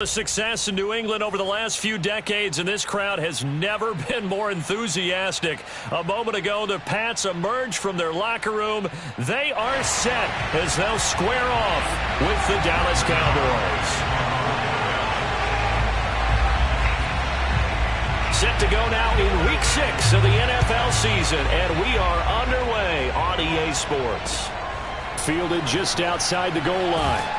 The success in New England over the last few decades, and this crowd has never been more enthusiastic. A moment ago, the Pats emerged from their locker room. They are set as they'll square off with the Dallas Cowboys. Set to go now in Week 6 of the NFL season, and we are underway on EA Sports. Fielded just outside the goal line.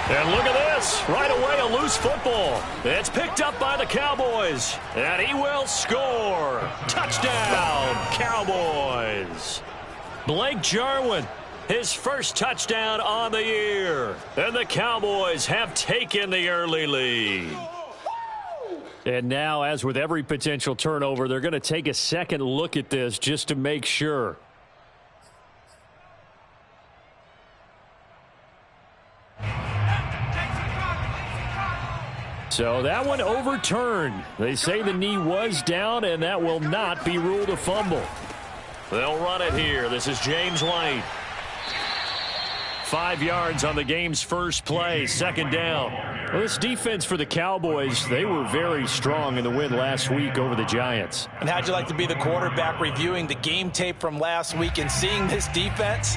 And look at this. Right away, a loose football. It's picked up by the Cowboys. And he will score. Touchdown, Cowboys. Blake Jarwin, his first touchdown on the year. And the Cowboys have taken the early lead. And now, as with every potential turnover, they're going to take a second look at this just to make sure. So that one overturned. They say the knee was down, and that will not be ruled a fumble. They'll run it here. This is James White. 5 yards on the game's first play, second down. Well, this defense for the Cowboys, they were very strong in the win last week over the Giants. And how'd you like to be the quarterback reviewing the game tape from last week and seeing this defense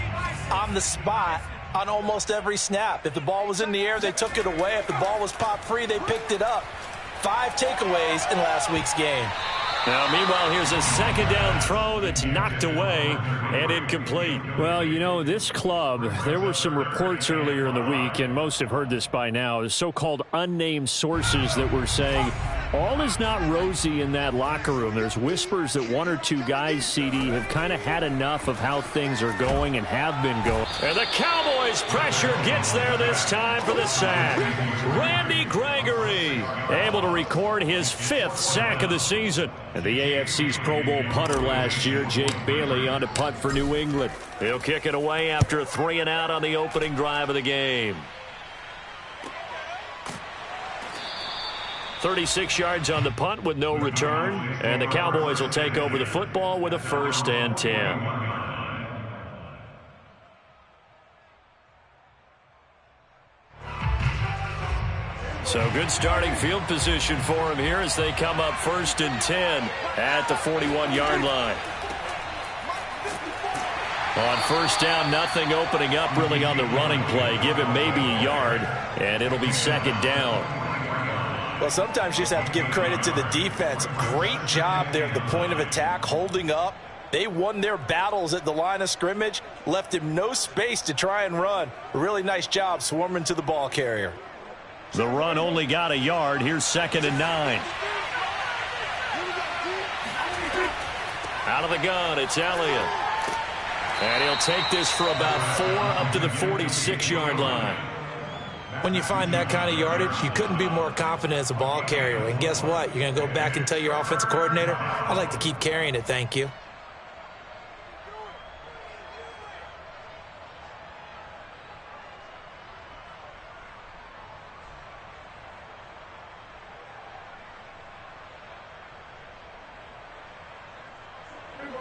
on the spot on almost every snap? If the ball was in the air, they took it away. If the ball was popped free, they picked it up. 5 takeaways in last week's game. Now, meanwhile, here's a second down throw that's knocked away and incomplete. Well, you know, this club, there were some reports earlier in the week, and most have heard this by now, the so-called unnamed sources that were saying all is not rosy in that locker room. There's whispers that 1 or 2 guys, CD, have kind of had enough of how things are going and have been going. And the Cowboys' pressure gets there this time for the sack. Randy Gregory able to record his 5th sack of the season. And the AFC's Pro Bowl punter last year, Jake Bailey, on to punt for New England. He'll kick it away after a 3-and-out on the opening drive of the game. 36 yards on the punt with no return. And the Cowboys will take over the football with a 1st and 10. So good starting field position for him here as they come up 1st and 10 at the 41-yard line. On 1st down, nothing opening up really on the running play. Give him maybe a yard, and it'll be 2nd down. Well, sometimes you just have to give credit to the defense. Great job there at the point of attack, holding up. They won their battles at the line of scrimmage, left him no space to try and run. A really nice job swarming to the ball carrier. The run only got a yard. Here's 2nd and 9. Out of the gun, it's Elliott. And he'll take this for about 4 up to the 46-yard line. When you find that kind of yardage, you couldn't be more confident as a ball carrier. And guess what? You're going to go back and tell your offensive coordinator, I'd like to keep carrying it, thank you.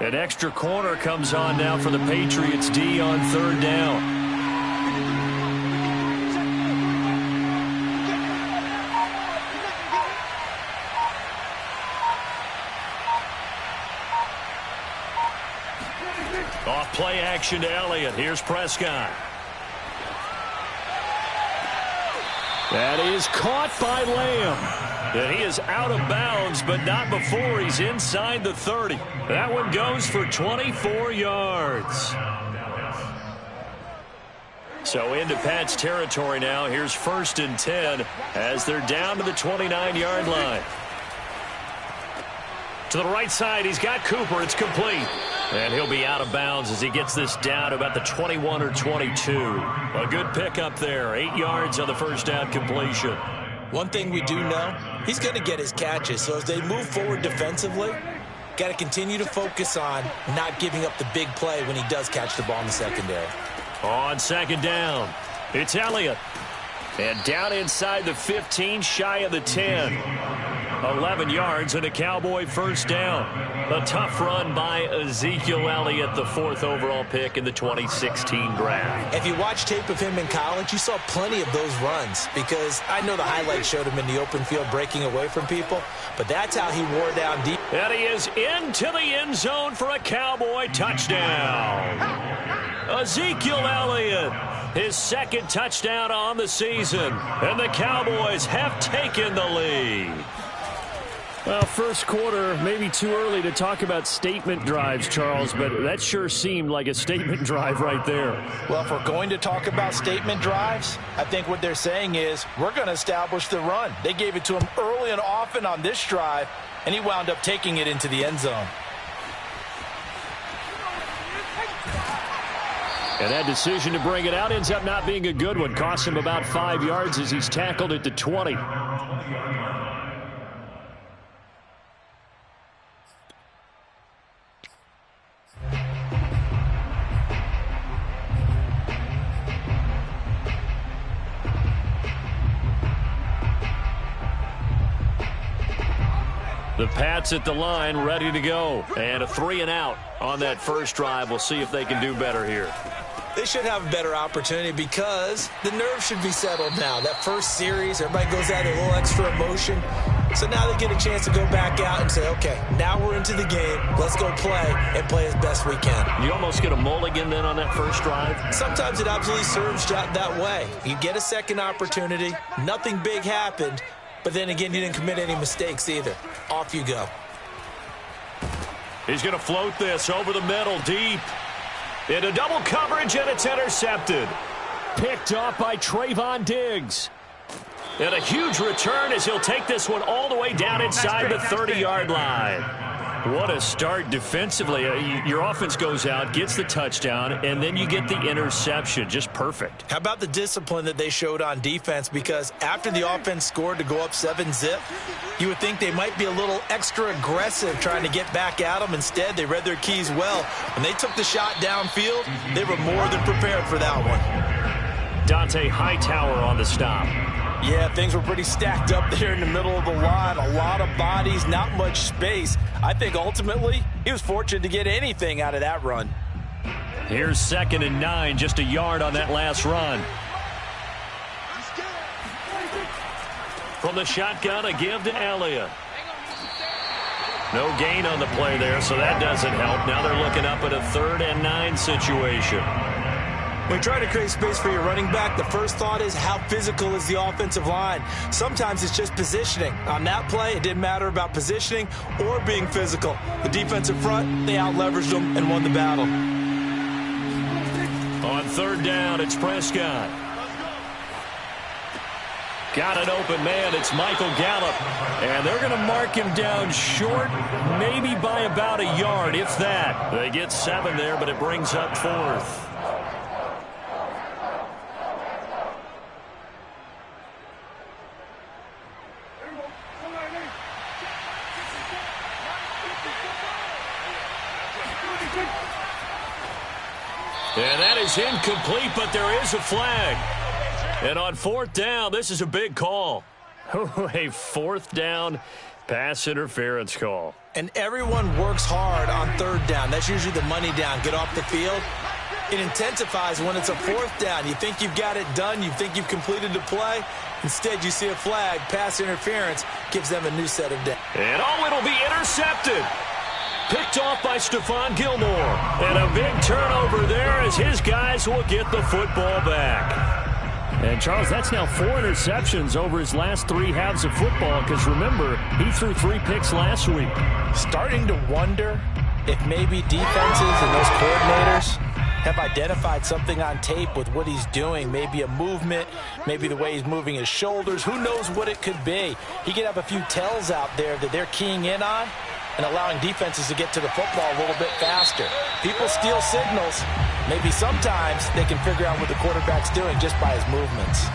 An extra corner comes on now for the Patriots D on 3rd down. Off play action to Elliott. Here's Prescott. That is caught by Lamb. And he is out of bounds, but not before he's inside the 30. That one goes for 24 yards. So into Pats territory now. Here's 1st and 10 as they're down to the 29-yard line. To the right side, he's got Cooper. It's complete. And he'll be out of bounds as he gets this down to about the 21 or 22. A good pickup there. 8 yards on the first down completion. One thing we do know, he's going to get his catches. So as they move forward defensively, got to continue to focus on not giving up the big play when he does catch the ball in the secondary. On 2nd down, it's Elliott. And down inside the 15, shy of the 10. 11 yards and a Cowboy first down. A tough run by Ezekiel Elliott, the 4th overall pick in the 2016 draft. If you watch tape of him in college, you saw plenty of those runs because I know the highlights showed him in the open field breaking away from people, but that's how he wore down deep. And he is into the end zone for a Cowboy touchdown. Ezekiel Elliott, his 2nd touchdown on the season, and the Cowboys have taken the lead. Well, first quarter, maybe too early to talk about statement drives, Charles, but that sure seemed like a statement drive right there. Well, if we're going to talk about statement drives, I think what they're saying is we're going to establish the run. They gave it to him early and often on this drive, and he wound up taking it into the end zone. And that decision to bring it out ends up not being a good one. Costs him about 5 yards as he's tackled at the 20. The Pats at the line, ready to go. And a 3-and-out on that first drive. We'll see if they can do better here. They should have a better opportunity because the nerves should be settled now. That first series, everybody goes out with a little extra emotion. So now they get a chance to go back out and say, okay, now we're into the game. Let's go play and play as best we can. You almost get a mulligan then on that first drive? Sometimes it absolutely serves that way. You get a second opportunity. Nothing big happened. But then again, you didn't commit any mistakes either. Off you go. He's going to float this over the middle, deep. Into double coverage, and it's intercepted. Picked off by Trayvon Diggs. And a huge return as he'll take this one all the way down inside the 30-yard line. What a start defensively. Your offense goes out, gets the touchdown, and then you get the interception. Just perfect. How about the discipline that they showed on defense? Because after the offense scored to go up 7-zip, you would think they might be a little extra aggressive trying to get back at them. Instead, they read their keys well. When they took the shot downfield, they were more than prepared for that one. Dante Hightower on the stop. Yeah, things were pretty stacked up there in the middle of the line. A lot of bodies, not much space. I think ultimately he was fortunate to get anything out of that run. Here's 2nd and 9, just a yard on that last run. From the shotgun, a give to Elliott. No gain on the play there, so that doesn't help. Now they're looking up at a 3rd and 9 situation. When you try to create space for your running back, the first thought is how physical is the offensive line. Sometimes it's just positioning. On that play, it didn't matter about positioning or being physical. The defensive front, they out-leveraged them and won the battle. On 3rd down, it's Prescott. Got an open man. It's Michael Gallup. And they're going to mark him down short, maybe by about a yard, if that. They get 7 there, but it brings up 4th. And that is incomplete, but there is a flag. And on 4th down, this is a big call. A 4th down pass interference call. And everyone works hard on 3rd down. That's usually the money down, get off the field. It intensifies when it's a 4th down. You think you've got it done. You think you've completed the play. Instead, you see a flag, pass interference, gives them a new set of downs. And it'll be intercepted. Picked off by Stephon Gilmore. And a big turnover there as his guys will get the football back. And, Charles, that's now 4 interceptions over his last 3 halves of football because, remember, he threw 3 picks last week. Starting to wonder if maybe defenses and those coordinators have identified something on tape with what he's doing. Maybe a movement, maybe the way he's moving his shoulders. Who knows what it could be? He could have a few tells out there that they're keying in on and allowing defenses to get to the football a little bit faster. People steal signals. Maybe sometimes they can figure out what the quarterback's doing just by his movements.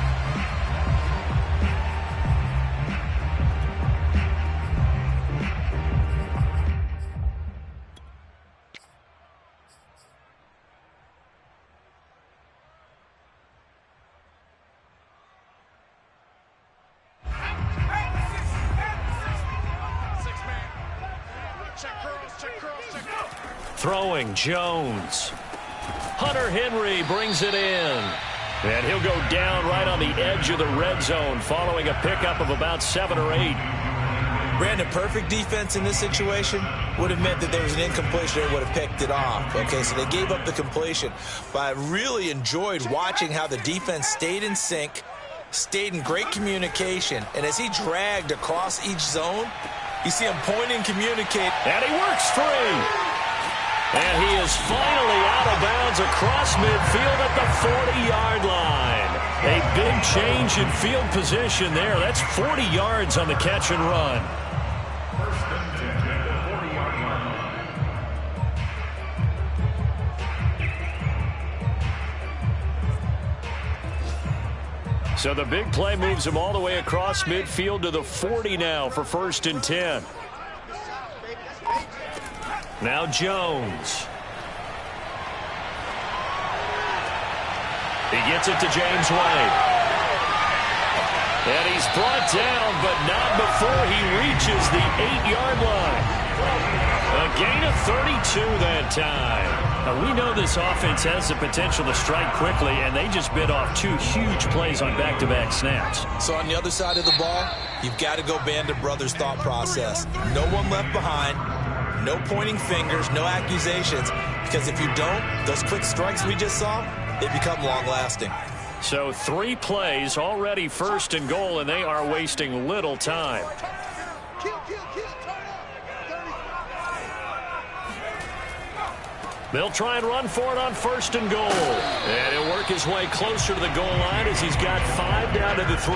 Throwing Jones. Hunter Henry brings it in. And he'll go down right on the edge of the red zone following a pickup of about 7 or 8. Brandon, perfect defense in this situation would have meant that there was an incompletion and would have picked it off. Okay, so they gave up the completion. But I really enjoyed watching how the defense stayed in sync, stayed in great communication, and as he dragged across each zone, you see him point and communicate. And he works free. And he is finally out of bounds across midfield at the 40-yard line. A big change in field position there. That's 40 yards on the catch and run. So the big play moves him all the way across midfield to the 40 now for 1st and 10. Now Jones. He gets it to James White. And he's brought down, but not before he reaches the 8-yard line. A gain of 32 that time. Now, we know this offense has the potential to strike quickly, and they just bit off 2 huge plays on back-to-back snaps. So on the other side of the ball, you've got to go Band of Brothers thought process. No one left behind. No pointing fingers, no accusations, because if you don't, those quick strikes we just saw, they become long-lasting. So 3 plays, already 1st and goal, and they are wasting little time. They'll try and run for it on 1st and goal. And he'll work his way closer to the goal line as he's got 5 down to the 3.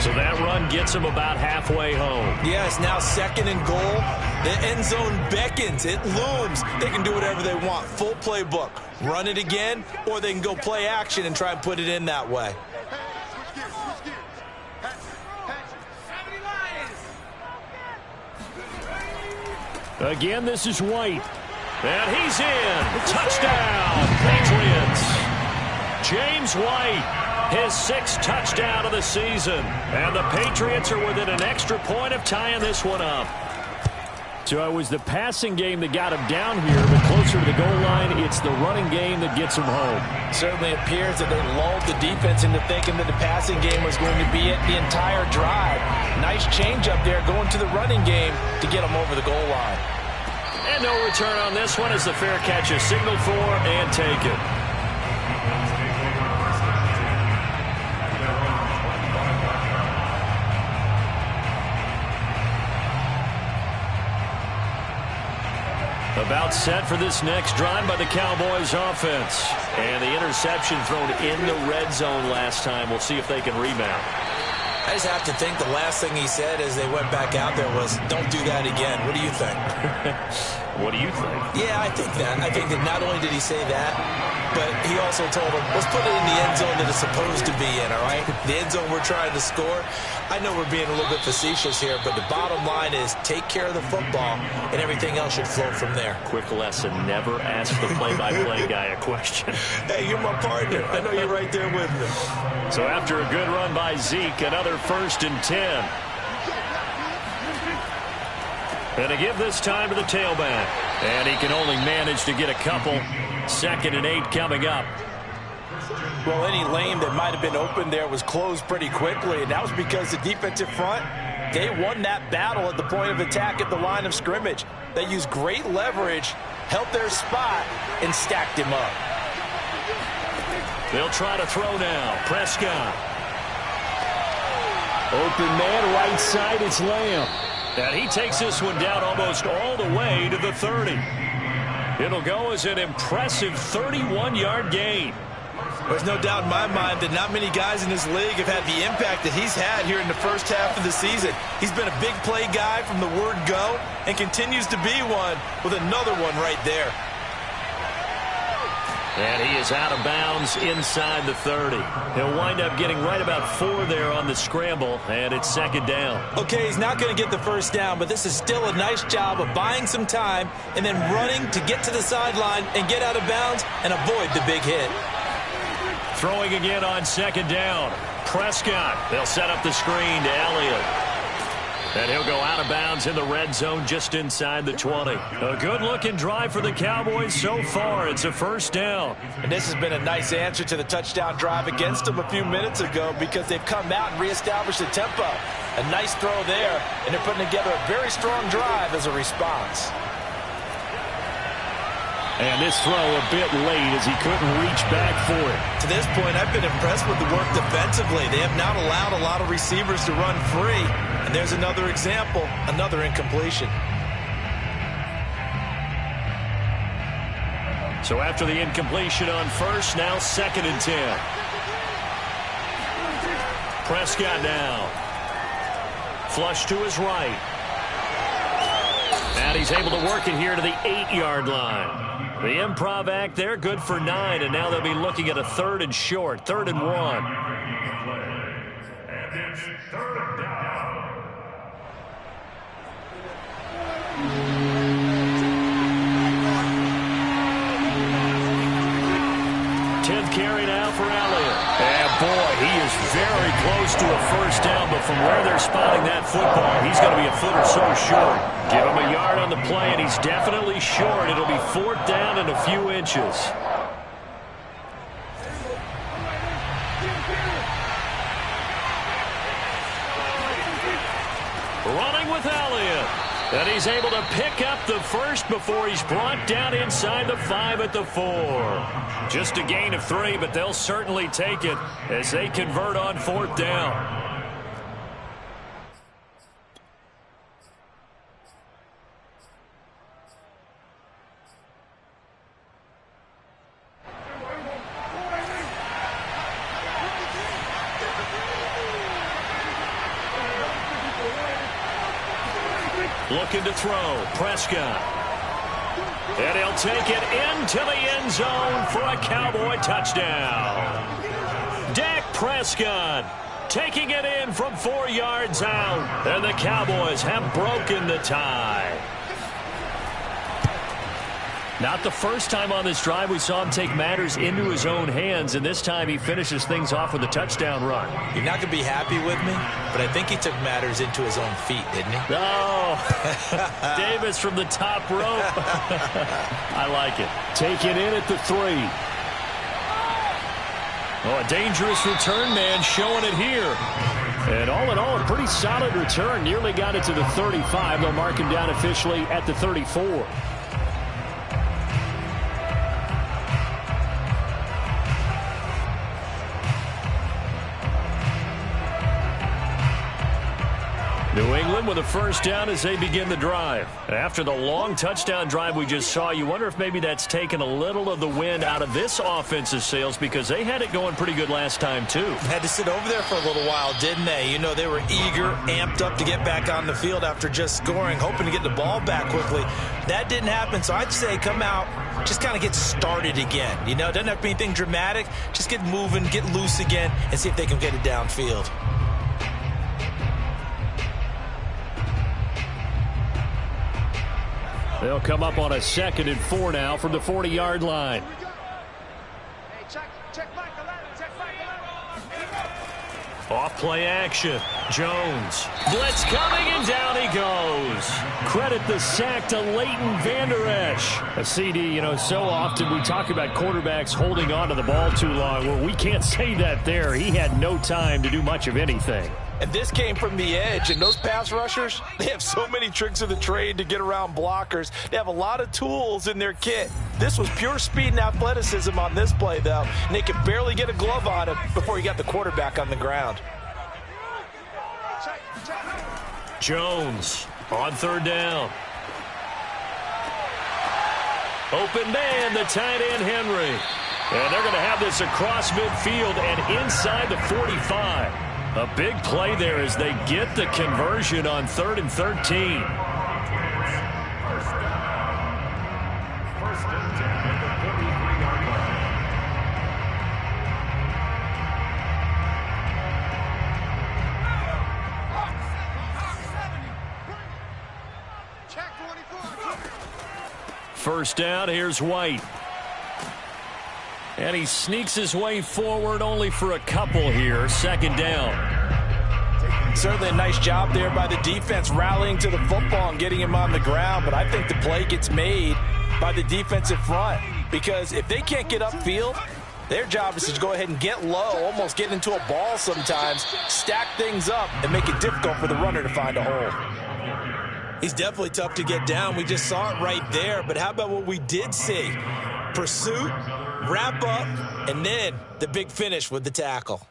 So that run gets him about halfway home. Yes, now 2nd and goal. The end zone beckons. It looms. They can do whatever they want. Full playbook. Run it again, or they can go play action and try and put it in that way. Again, this is White. And he's in. Touchdown, Patriots. James White. His 6th touchdown of the season. And the Patriots are within an extra point of tying this one up. So it was the passing game that got him down here, but closer to the goal line, it's the running game that gets him home. Certainly appears that they lulled the defense into thinking that the passing game was going to be it the entire drive. Nice change up there going to the running game to get him over the goal line. And no return on this one as the fair catch is signaled for and taken. About set for this next drive by the Cowboys offense. And the interception thrown in the red zone last time. We'll see if they can rebound. I just have to think the last thing he said as they went back out there was, don't do that again. What do you think? What do you think? Yeah, I think that. I think that not only did he say that, but he also told him, let's put it in the end zone that it's supposed to be in, all right? The end zone we're trying to score. I know we're being a little bit facetious here, but the bottom line is take care of the football, and everything else should flow from there. Quick lesson, never ask the play-by-play guy a question. Hey, you're my partner. I know you're right there with me. So after a good run by Zeke, another 1st and 10. And to give this time to the tailback. And he can only manage to get a couple. 2nd and 8 coming up. Well, any lane that might have been open there was closed pretty quickly, and that was because the defensive front, they won that battle at the point of attack at the line of scrimmage. They used great leverage, held their spot, and stacked him up. They'll try to throw now. Prescott. Open man, right side, it's Lamb. And he takes this one down almost all the way to the 30. It'll go as an impressive 31-yard gain. There's no doubt in my mind that not many guys in this league have had the impact that he's had here in the first half of the season. He's been a big play guy from the word go and continues to be one with another one right there. And he is out of bounds inside the 30. He'll wind up getting right about 4 there on the scramble, and it's 2nd down. Okay, he's not going to get the first down, but this is still a nice job of buying some time and then running to get to the sideline and get out of bounds and avoid the big hit. Throwing again on 2nd down. Prescott. They'll set up the screen to Elliott. And he'll go out of bounds in the red zone just inside the 20. A good-looking drive for the Cowboys so far. It's a first down. And this has been a nice answer to the touchdown drive against them a few minutes ago because they've come out and reestablished the tempo. A nice throw there, and they're putting together a very strong drive as a response. And this throw a bit late as he couldn't reach back for it. To this point, I've been impressed with the work defensively. They have not allowed a lot of receivers to run free. And there's another example, another incompletion. So after the incompletion on first, now 2nd and 10. Prescott now. Flush to his right. And he's able to work it here to the 8-yard line. The improv act there, good for 9, and now they'll be looking at a 3rd and short, 3rd and 1. Carry now for Elliott. And boy, he is very close to a first down, but from where they're spotting that football, he's going to be a foot or so short. Give him a yard on the play, and he's definitely short. It'll be 4th down and a few inches. Running with Elliott. And he's able to pick up the first before he's brought down inside the 5 at the 4. Just a gain of 3, but they'll certainly take it as they convert on 4th down. Looking to throw, Prescott. And he'll take it into the end zone for a Cowboy touchdown. Dak Prescott taking it in from 4 yards out. And the Cowboys have broken the tie. Not the first time on this drive we saw him take matters into his own hands, and this time he finishes things off with a touchdown run. You're not going to be happy with me, but I think he took matters into his own feet, didn't he? Oh, Davis from the top rope. I like it. Take it in at the 3. Oh, a dangerous return man showing it here. And all in all, a pretty solid return. Nearly got it to the 35. They'll mark him down officially at the 34. New England with a first down as they begin the drive. After the long touchdown drive we just saw, you wonder if maybe that's taken a little of the wind out of this offensive sails because they had it going pretty good last time too. Had to sit over there for a little while, didn't they? You know, they were eager, amped up to get back on the field after just scoring, hoping to get the ball back quickly. That didn't happen, so I'd say come out, just kind of get started again. You know, it doesn't have to be anything dramatic. Just get moving, get loose again, and see if they can get it downfield. They'll come up on a 2nd and 4 now from the 40-yard line. Off play action. Jones. Blitz coming, and down he goes. Credit the sack to Leighton Vander Esch. A CD, you know, so often we talk about quarterbacks holding on to the ball too long. Well, we can't say that there. He had no time to do much of anything. And this came from the edge, and those pass rushers, they have so many tricks of the trade to get around blockers. They have a lot of tools in their kit. This was pure speed and athleticism on this play, though, and they could barely get a glove on him before he got the quarterback on the ground. Jones on 3rd down. Open man, the tight end, Henry. And they're going to have this across midfield and inside the 45. A big play there as they get the conversion on 3rd and 13. First down, here's White. And he sneaks his way forward only for a couple here. 2nd down. Certainly a nice job there by the defense, rallying to the football and getting him on the ground. But I think the play gets made by the defensive front, because if they can't get upfield, their job is to go ahead and get low, almost get into a ball sometimes, stack things up, and make it difficult for the runner to find a hole. He's definitely tough to get down. We just saw it right there. But how about what we did see? Pursuit, wrap up, and then the big finish with the tackle.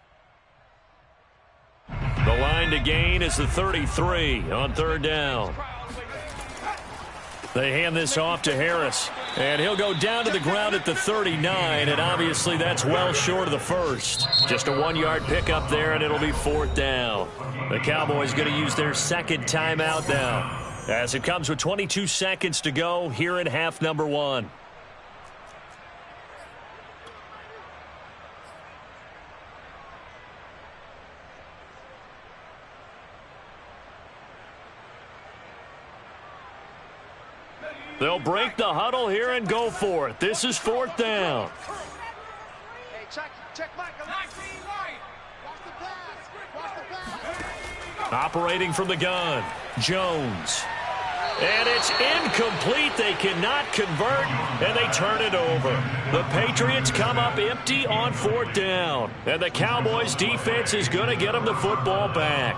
The line to gain is the 33 on third down. They hand this off to Harris, and he'll go down to the ground at the 39, and obviously that's well short of the first. Just a 1-yard pickup there, and it'll be fourth down. The Cowboys going to use their second timeout now, as it comes with 22 seconds to go here in half number 1. They'll break the huddle here and go for it. This is fourth down. Operating from the gun, Jones. And it's incomplete. They cannot convert, and they turn it over. The Patriots come up empty on fourth down, and the Cowboys defense is going to get them the football back.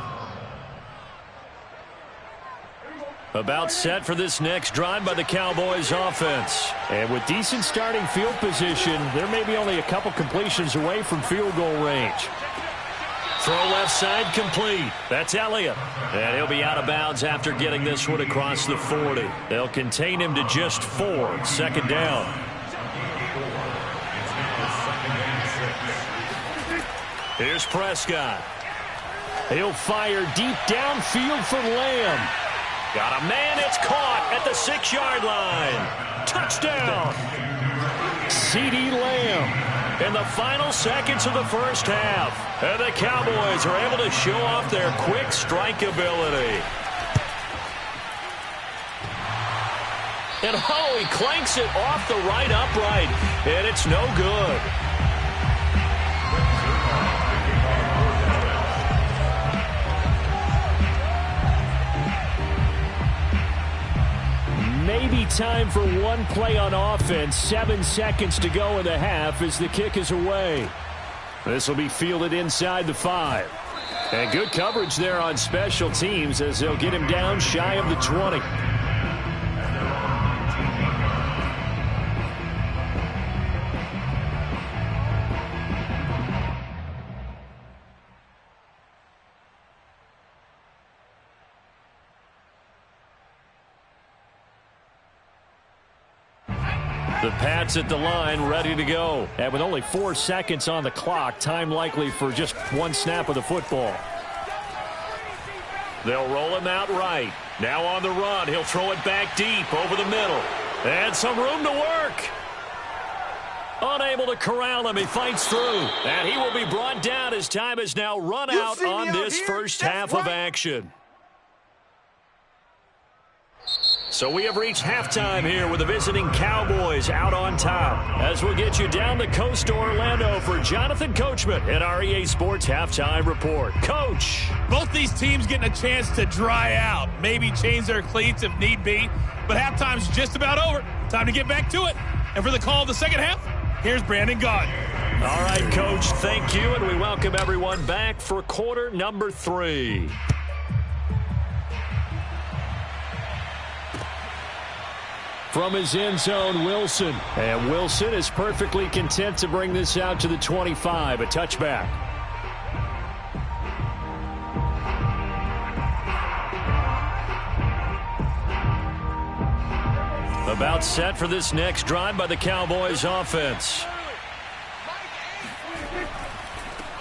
About set for this next drive by the Cowboys offense. And with decent starting field position, there may be only a couple completions away from field goal range. Throw left side complete. That's Elliott. And he'll be out of bounds after getting this one across the 40. They'll contain him to just 4. Second down. Here's Prescott. He'll fire deep downfield for Lamb. Got a man, it's caught at the 6-yard line. Touchdown! CeeDee Lamb in the final seconds of the first half. And the Cowboys are able to show off their quick strike ability. And he clanks it off the right upright, and it's no good. Maybe time for one play on offense. 7 seconds to go in the half as the kick is away. This will be fielded inside the 5. And good coverage there on special teams as they'll get him down shy of the 20. The Pats at the line, ready to go. And with only 4 seconds on the clock, time likely for just one snap of the football. They'll roll him out right. Now on the run, he'll throw it back deep over the middle. And some room to work. Unable to corral him, he fights through. And he will be brought down as time is now run out on this first half of action. So we have reached halftime here with the visiting Cowboys out on top. As we'll get you down the coast to Orlando for Jonathan Coachman at our EA Sports Halftime Report. Coach. Both these teams getting a chance to dry out, maybe change their cleats if need be. But halftime's just about over. Time to get back to it. And for the call of the second half, here's Brandon Gaudin. All right, Coach, thank you. And we welcome everyone back for quarter number 3. From his end zone, Wilson. And Wilson is perfectly content to bring this out to the 25, a touchback. About set for this next drive by the Cowboys offense.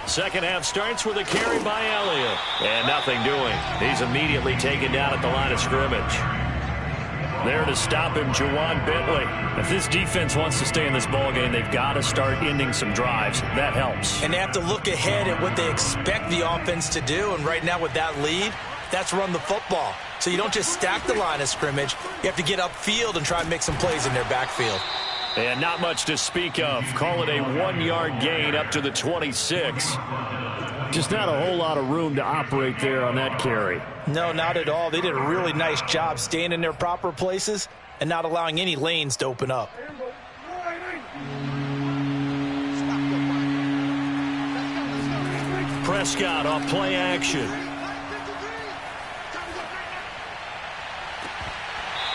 Second half starts with a carry by Elliott. And nothing doing. He's immediately taken down at the line of scrimmage. There to stop him, Juwan Bentley. If this defense wants to stay in this ballgame, they've got to start ending some drives. That helps. And they have to look ahead at what they expect the offense to do. And right now with that lead, that's run the football. So you don't just stack the line of scrimmage. You have to get upfield and try and make some plays in their backfield. And not much to speak of. Call it a 1-yard gain up to the 26. Just not a whole lot of room to operate there on that carry. No, not at all. They did a really nice job staying in their proper places and not allowing any lanes to open up. Prescott off play action.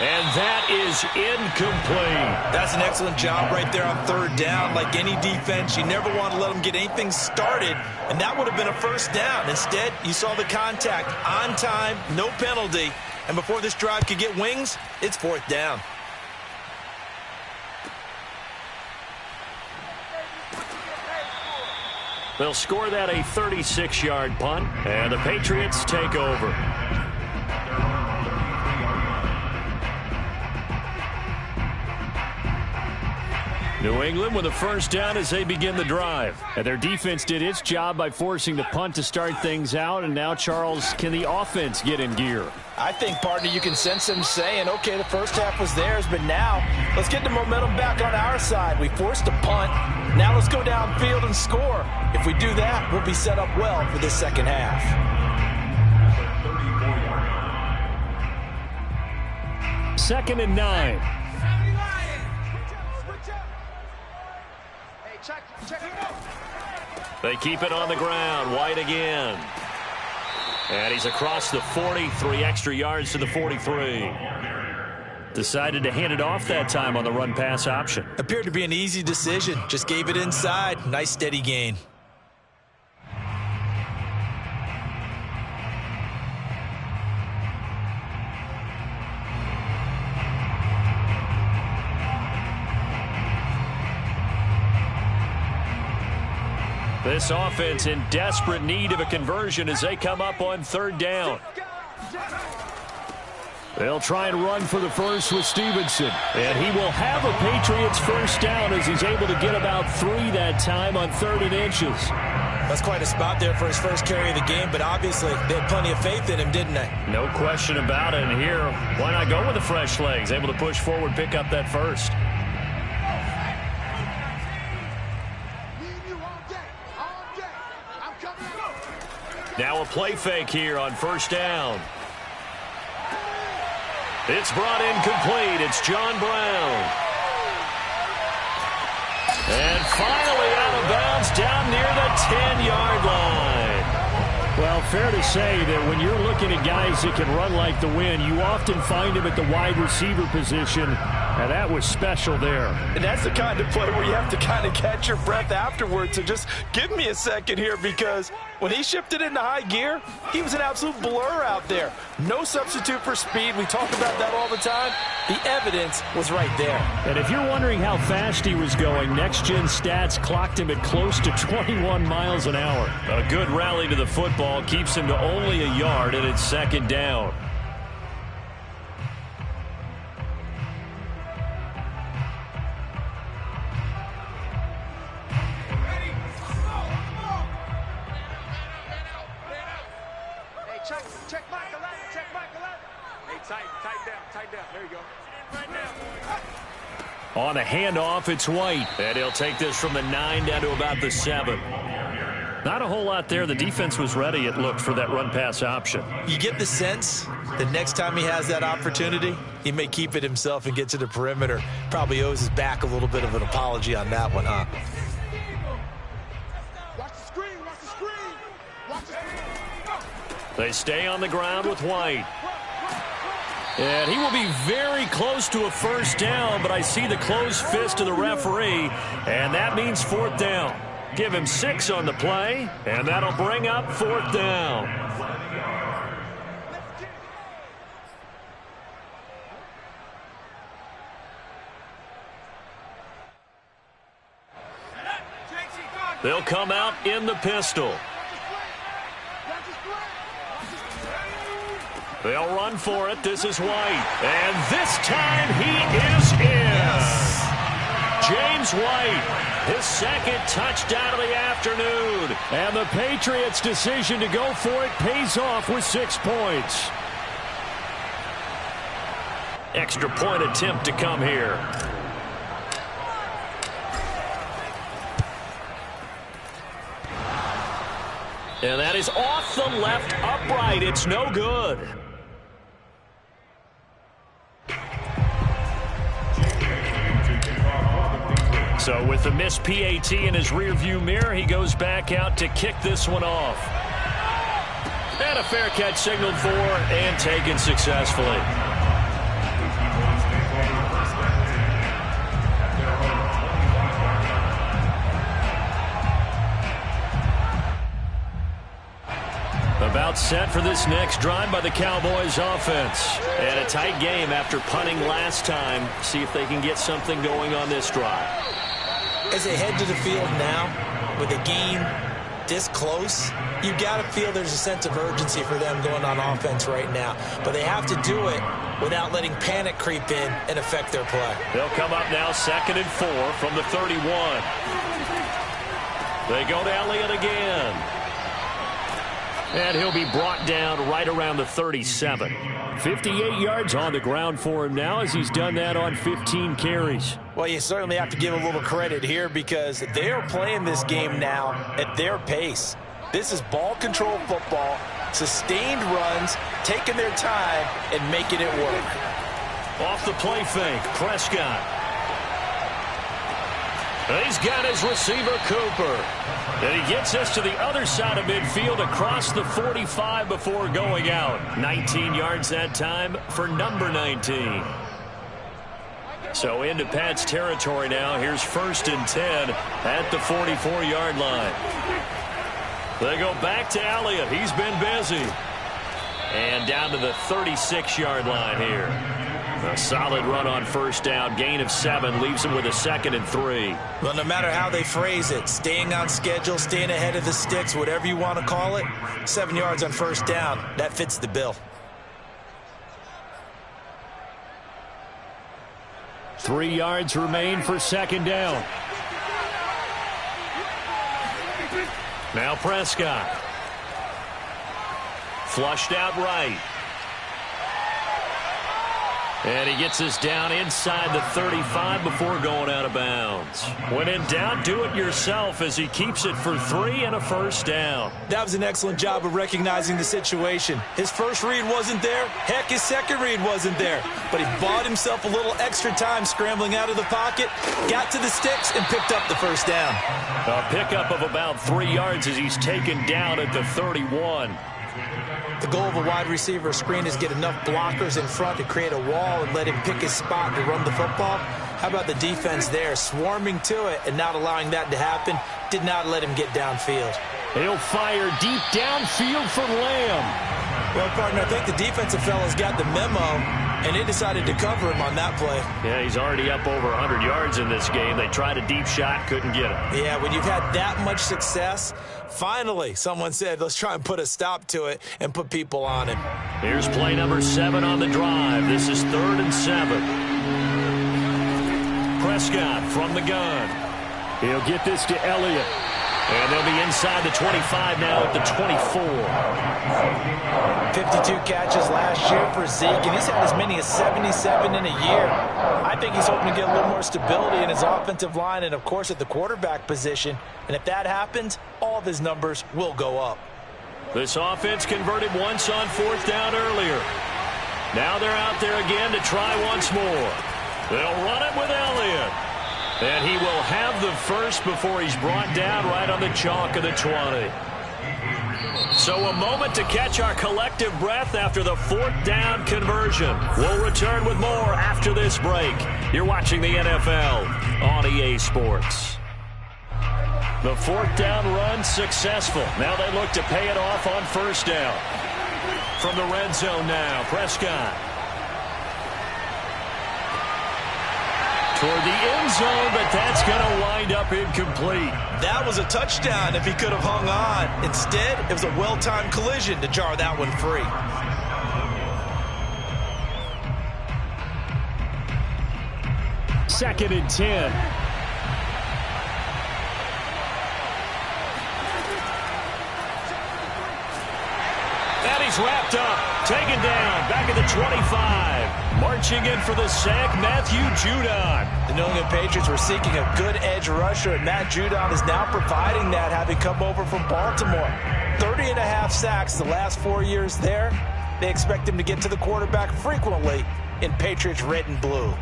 And that is incomplete. That's an excellent job right there on third down. Like any defense, you never want to let them get anything started, and that would have been a first down. Instead, you saw the contact on time, no penalty, and before this drive could get wings, it's fourth down. They'll score that a 36-yard punt, and the Patriots take over. New England with a first down as they begin the drive. And their defense did its job by forcing the punt to start things out. And now, Charles, can the offense get in gear? I think, partner, you can sense them saying, okay, the first half was theirs, but now let's get the momentum back on our side. We forced a punt. Now let's go downfield and score. If we do that, we'll be set up well for this second half. Second and 9. They keep it on the ground. White again. And he's across the 40, 3 extra yards to the 43. Decided to hand it off that time on the run-pass option. Appeared to be an easy decision. Just gave it inside. Nice steady gain. This offense in desperate need of a conversion as they come up on third down. They'll try and run for the first with Stevenson. And he will have a Patriots first down as he's able to get about 3 that time on 3rd and inches. That's quite a spot there for his first carry of the game, but obviously they had plenty of faith in him, didn't they? No question about it. And here, why not go with the fresh legs? Able to push forward, pick up that first. Now a play fake here on first down. It's brought in complete. It's John Brown. And finally out of bounds down near the 10-yard line. Well, fair to say that when you're looking at guys that can run like the wind, you often find them at the wide receiver position, and that was special there. And that's the kind of play where you have to kind of catch your breath afterwards. So just give me a second here, because when he shifted into high gear, he was an absolute blur out there. No substitute for speed. We talk about that all the time. The evidence was right there. And if you're wondering how fast he was going, Next Gen Stats clocked him at close to 21 miles an hour. A good rally to the football keeps him to only a yard, and it's second down. Check Michael out. Check Michael out. Hey, tight down. There you go. Right now. On a handoff, it's White. And he'll take this from the 9 down to about the 7. Not a whole lot there. The defense was ready, it looked, for that run-pass option. You get the sense that next time he has that opportunity, he may keep it himself and get to the perimeter. Probably owes his back a little bit of an apology on that one, huh? They stay on the ground with White. And he will be very close to a first down, but I see the closed fist of the referee, and that means fourth down. Give him 6 on the play, and that'll bring up fourth down. They'll come out in the pistol. They'll run for it. This is White. And this time he is in. Yes. James White, his second touchdown of the afternoon. And the Patriots' decision to go for it pays off with 6 points. Extra point attempt to come here. And that is off the left upright. It's no good. So with the missed PAT in his rearview mirror, he goes back out to kick this one off. And a fair catch signaled for and taken successfully. About set for this next drive by the Cowboys offense. And a tight game after punting last time. See if they can get something going on this drive. As they head to the field now, with a game this close, you've got to feel there's a sense of urgency for them going on offense right now. But they have to do it without letting panic creep in and affect their play. They'll come up now 2nd and 4 from the 31. They go to Elliott again. And he'll be brought down right around the 37. 58 yards on the ground for him now as he's done that on 15 carries. Well, you certainly have to give a little credit here because they are playing this game now at their pace. This is ball control football, sustained runs, taking their time and making it work. Off the play fake, Prescott. He's got his receiver, Cooper. And he gets us to the other side of midfield across the 45 before going out. 19 yards that time for number 19. So into Pat's territory now. Here's 1st and 10 at the 44-yard line. They go back to Elliott. He's been busy. And down to the 36-yard line here. A solid run on 1st down. Gain of 7 leaves him with a 2nd and 3. Well, no matter how they phrase it, staying on schedule, staying ahead of the sticks, whatever you want to call it, 7 yards on 1st down, that fits the bill. 3 yards remain for 2nd down. Now Prescott. Flushed out right. And he gets us down inside the 35 before going out of bounds. When in doubt, do it yourself as he keeps it for 3 and a 1st down. That was an excellent job of recognizing the situation. His first read wasn't there. Heck, his second read wasn't there. But he bought himself a little extra time scrambling out of the pocket, got to the sticks, and picked up the 1st down. A pickup of about 3 yards as he's taken down at the 31. The goal of a wide receiver screen is get enough blockers in front to create a wall and let him pick his spot to run the football. How about the defense there, swarming to it and not allowing that to happen? Did not let him get downfield. He'll fire deep downfield for Lamb. Well, partner, I think the defensive fellas got the memo, and they decided to cover him on that play. Yeah, he's already up over 100 yards in this game. They tried a deep shot, couldn't get him. Yeah, when you've had that much success, finally someone said, let's try and put a stop to it and put people on him. Here's play number 7 on the drive. This is 3rd and 7. Prescott from the gun. He'll get this to Elliott. And they'll be inside the 25 now at the 24. 52 catches last year for Zeke, and he's had as many as 77 in a year. I think he's hoping to get a little more stability in his offensive line and, of course, at the quarterback position. And if that happens, all of his numbers will go up. This offense converted once on 4th down earlier. Now they're out there again to try once more. They'll run it with Elliott. And he will have the 1st before he's brought down right on the chalk of the 20. So a moment to catch our collective breath after the 4th down conversion. We'll return with more after this break. You're watching the NFL on EA Sports. The 4th down run successful. Now they look to pay it off on 1st down. From the red zone now, Prescott. Toward the end zone, but that's going to wind up incomplete. That was a touchdown if he could have hung on. Instead, it was a well-timed collision to jar that one free. Second and 10. And he's wrapped up, taken down, back at the 25. Marching in for the sack, Matthew Judon. The New England Patriots were seeking a good edge rusher, and Matt Judon is now providing that, having come over from Baltimore. 30.5 sacks the last 4 years there. They expect him to get to the quarterback frequently in Patriots red and blue.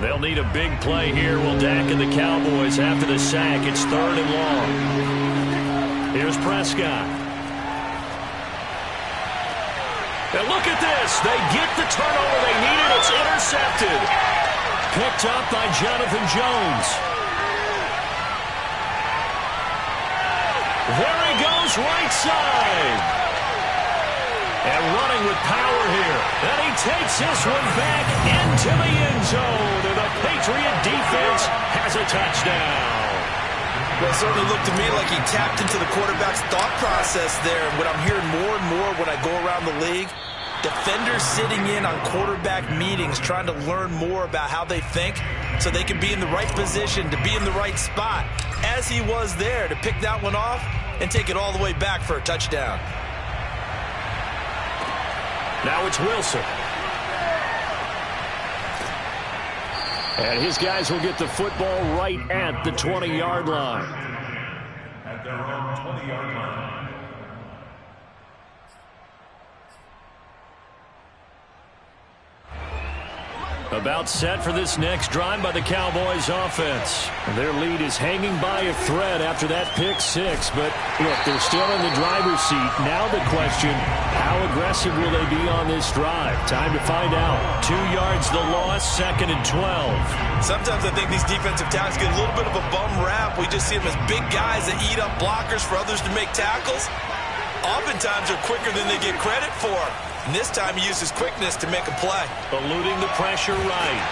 They'll need a big play here. Will Dak and the Cowboys after the sack. It's 3rd and long. Here's Prescott. And look at this. They get the turnover they needed. It's intercepted. Picked up by Jonathan Jones. There he goes, right side. And running with power here. And he takes this one back into the end zone. And the Patriot defense has a touchdown. Well, it certainly looked to me like he tapped into the quarterback's thought process there. And what I'm hearing more and more when I go around the league, defenders sitting in on quarterback meetings trying to learn more about how they think so they can be in the right position, to be in the right spot, as he was there, to pick that one off and take it all the way back for a touchdown. Now it's Wilson. And his guys will get the football right at the 20-yard line. At their own 20-yard line. About set for this next drive by the Cowboys offense. Their lead is hanging by a thread after that pick six. But look, they're still in the driver's seat. Now the question, how aggressive will they be on this drive? Time to find out. 2 yards the loss, 2nd and 12. Sometimes I think these defensive tackles get a little bit of a bum rap. We just see them as big guys that eat up blockers for others to make tackles. Oftentimes they're quicker than they get credit for. And this time he uses quickness to make a play. Eluding the pressure right.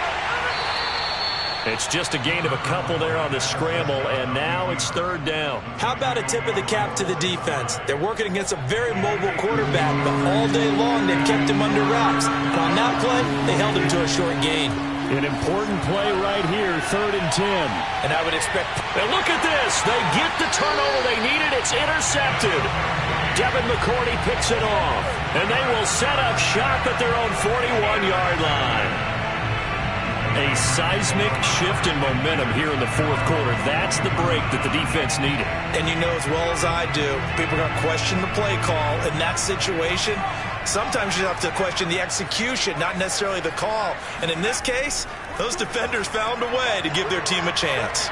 It's just a gain of a couple there on the scramble, and now it's 3rd down. How about a tip of the cap to the defense? They're working against a very mobile quarterback, but all day long they've kept him under wraps. And on that play, they held him to a short gain. An important play right here, 3rd and 10. And I would expect... And look at this. They get the turnover they needed. It's intercepted. Devin McCourty picks it off. And they will set up shop at their own 41-yard line. A seismic shift in momentum here in the 4th quarter. That's the break that the defense needed. And you know as well as I do, people are going to question the play call in that situation. Sometimes you have to question the execution, not necessarily the call. And in this case, those defenders found a way to give their team a chance.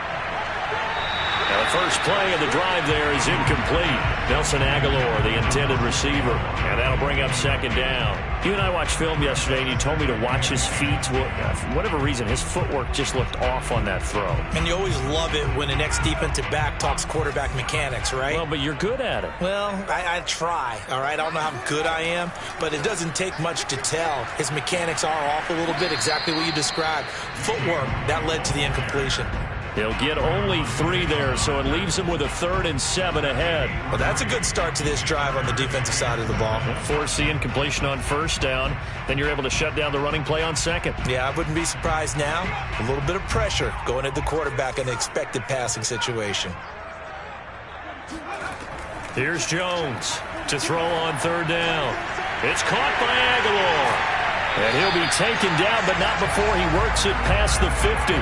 Now the first play of the drive there is incomplete. Nelson Aguilar, the intended receiver. And that'll bring up 2nd down. You and I watched film yesterday, and you told me to watch his feet. For whatever reason, his footwork just looked off on that throw. And you always love it when an ex-defensive back talks quarterback mechanics, right? Well, but you're good at it. Well, I try, all right? I don't know how good I am, but it doesn't take much to tell. His mechanics are off a little bit, exactly what you described. Footwork, that led to the incompletion. He'll get only 3 there, so it leaves him with a 3rd and 7 ahead. Well, that's a good start to this drive on the defensive side of the ball. Force the incompletion on 1st down. Then you're able to shut down the running play on 2nd. Yeah, I wouldn't be surprised now. A little bit of pressure going at the quarterback in the expected passing situation. Here's Jones to throw on 3rd down. It's caught by Aguilar. And he'll be taken down, but not before he works it past the 50.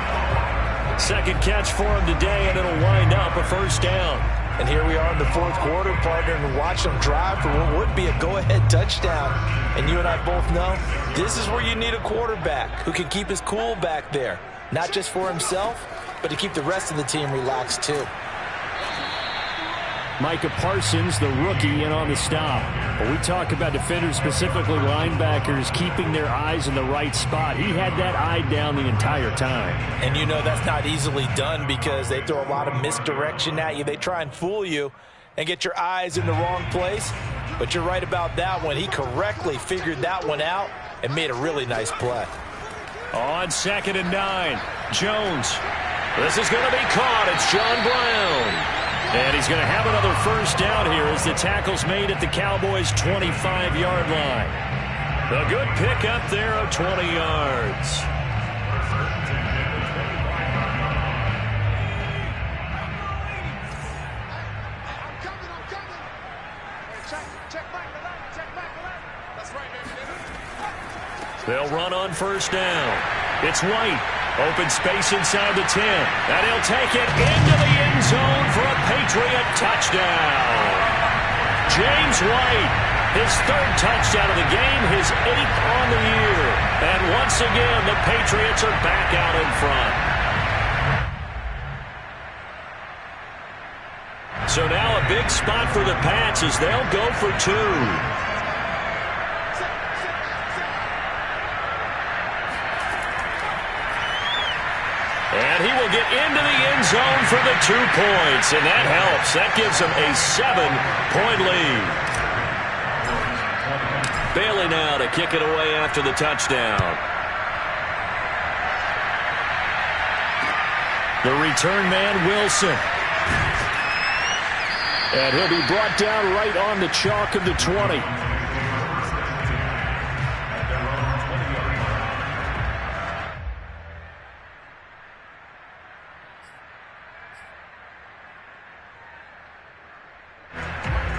2nd catch for him today, and it'll wind up a 1st down. And here we are in the 4th quarter, partner, and watch them drive for what would be a go-ahead touchdown. And you and I both know this is where you need a quarterback who can keep his cool back there, not just for himself, but to keep the rest of the team relaxed too. Micah Parsons, the rookie, in on the stop. But we talk about defenders, specifically linebackers, keeping their eyes in the right spot. He had that eye down the entire time. And you know that's not easily done because they throw a lot of misdirection at you. They try and fool you and get your eyes in the wrong place. But you're right about that one. He correctly figured that one out and made a really nice play. On 2nd and 9, Jones. This is going to be caught. It's John Brown. And he's going to have another 1st down here as the tackle's made at the Cowboys' 25-yard line. A good pickup there of 20 yards. They'll run on first down. It's White. Open space inside the 10. And he'll take it into the end zone for a Patriot touchdown. James White, his third touchdown of the game, his 8th on the year. And once again, the Patriots are back out in front. So now a big spot for the Pats as they'll go for 2. And he will get into the end zone for the 2 points, and that helps. That gives him a 7-point lead. Bailey now to kick it away after the touchdown. The return man, Wilson. And he'll be brought down right on the chalk of the 20.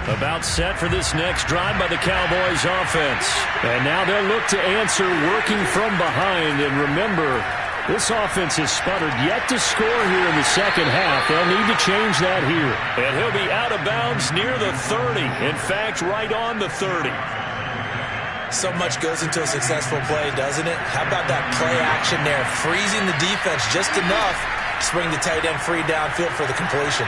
About set for this next drive by the Cowboys offense. And now they'll look to answer working from behind. And remember, this offense has sputtered yet to score here in the second half. They'll need to change that here. And he'll be out of bounds near the 30. In fact, right on the 30. So much goes into a successful play, doesn't it? How about that play action there? Freezing the defense just enough to bring the tight end free downfield for the completion.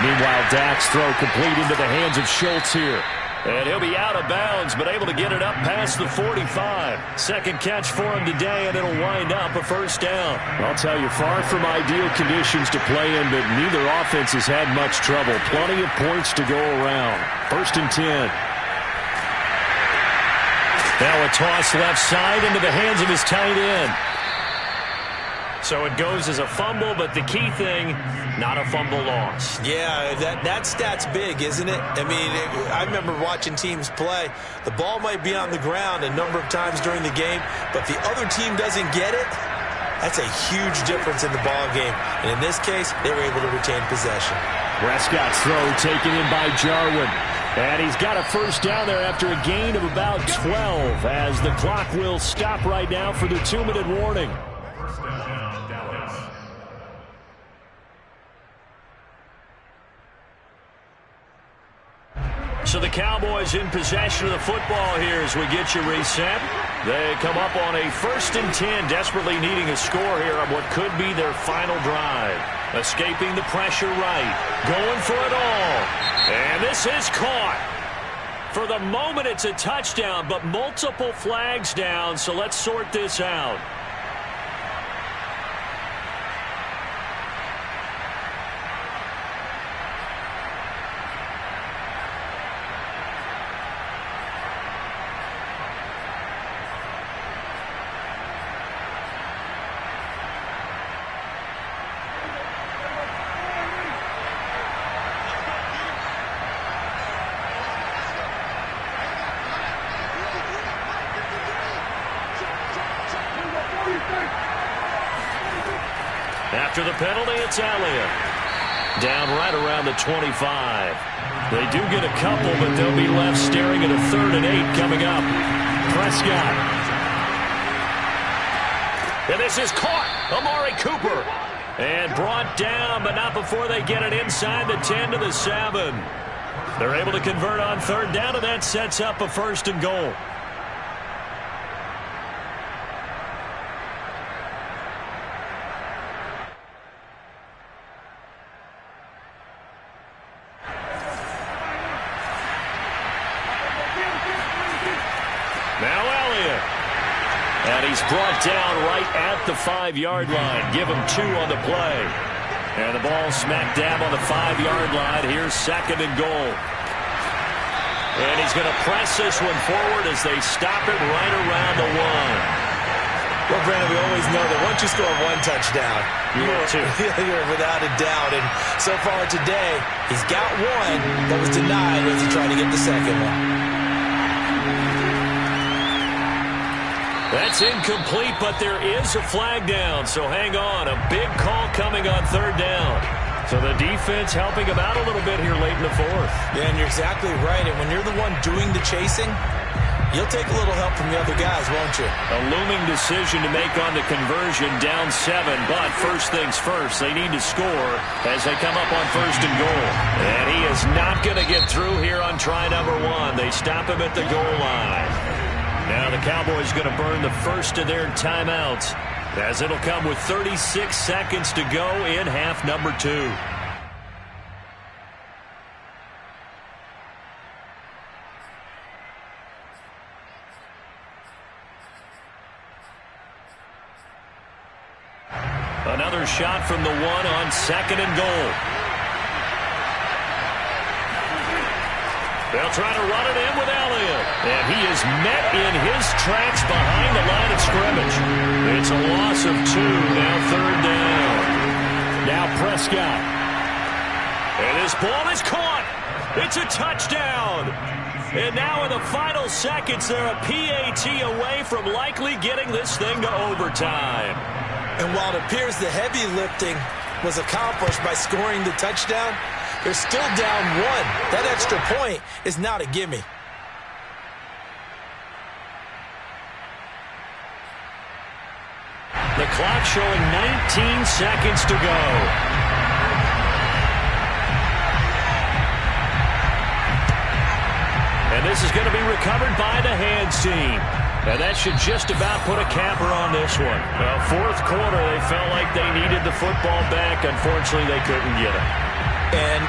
Meanwhile, Dak's throw complete into the hands of Schultz here. And he'll be out of bounds, but able to get it up past the 45. Second catch for him today, and it'll wind up a first down. I'll tell you, far from ideal conditions to play in, but neither offense has had much trouble. Plenty of points to go around. 1st and 10. Now a toss left side into the hands of his tight end. So it goes as a fumble, but the key thing, not a fumble loss. Yeah, that stat's big, isn't it? I mean, I remember watching teams play. The ball might be on the ground a number of times during the game, but if the other team doesn't get it, that's a huge difference in the ball game. And in this case, they were able to retain possession. Prescott's throw taken in by Jarwin. And he's got a first down there after a gain of about 12, as the clock will stop right now for the 2-minute warning. So the Cowboys in possession of the football here as we get you reset. They come up on a 1st and 10, desperately needing a score here on what could be their final drive. Escaping the pressure right. Going for it all. And this is caught. For the moment, it's a touchdown, but multiple flags down, so let's sort this out. After the penalty, it's Elliott. Down right around the 25. They do get a couple, but they'll be left staring at a 3rd and 8 coming up. Prescott. And this is caught. Amari Cooper. And brought down, but not before they get it inside the 10 to the 7. They're able to convert on 3rd down, and that sets up a 1st and goal. Now Elliott. And he's brought down right at the 5-yard line. Give him 2 on the play. And the ball smack dab on the 5-yard line. Here's 2nd and goal. And he's going to press this one forward as they stop it right around the 1. Well, Brandon, we always know that once you score 1 touchdown, you're without a doubt. And so far today, he's got 1 that was denied as he tried to get the 2nd one. That's incomplete, but there is a flag down, so hang on. A big call coming on 3rd down. So the defense helping him out a little bit here late in the 4th. Yeah, and you're exactly right. And when you're the one doing the chasing, You'll take a little help from the other guys, won't you? A looming decision to make on the conversion, down 7. But first things first, they need to score as they come up on first and goal. And he is not going to get through here on try number 1. They stop him at the goal line. Now the Cowboys going to burn the first of their timeouts, as it'll come with 36 seconds to go in half number 2. Another shot from the 1 on second and goal. They'll try to run it in with Elliott. And he is met in his tracks behind the line of scrimmage. It's a loss of 2, now third down. Now Prescott. And this ball is caught. It's a touchdown. And now in the final seconds, they're a PAT away from likely getting this thing to overtime. And while it appears the heavy lifting was accomplished by scoring the touchdown, they're still down 1. That extra point is not a gimme. The clock showing 19 seconds to go. And this is going to be recovered by the hands team. And that should just about put a capper on this one. Well, fourth quarter, they felt like they needed the football back. Unfortunately, they couldn't get it. And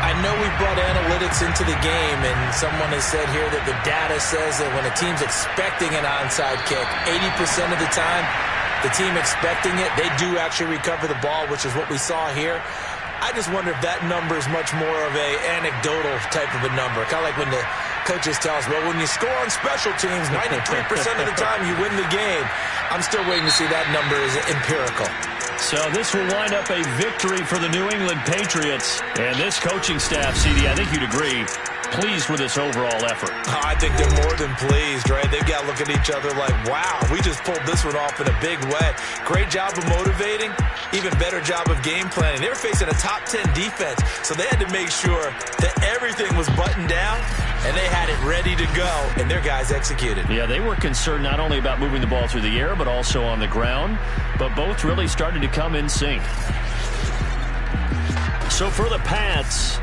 I know we brought analytics into the game, and someone has said here that the data says that when a team's expecting an onside kick, 80% of the time, the team expecting it, they do actually recover the ball, which is what we saw here. I just wonder if that number is much more of a anecdotal type of a number. Kind of like when the coaches tell us, well, when you score on special teams, 93% of the time you win the game. I'm still waiting to see that number is empirical. So this will wind up a victory for the New England Patriots. And this coaching staff, CD, I think you'd agree, pleased with this overall effort. Oh, I think they're more than pleased, right? They've got to look at each other like, wow, we just pulled this one off in a big way. Great job of motivating, even better job of game planning. They were facing a top 10 defense, so they had to make sure that everything was buttoned down, and they had it ready to go, and their guys executed. Yeah, they were concerned not only about moving the ball through the air, but also on the ground, but both really started to come in sync. So for the Pats,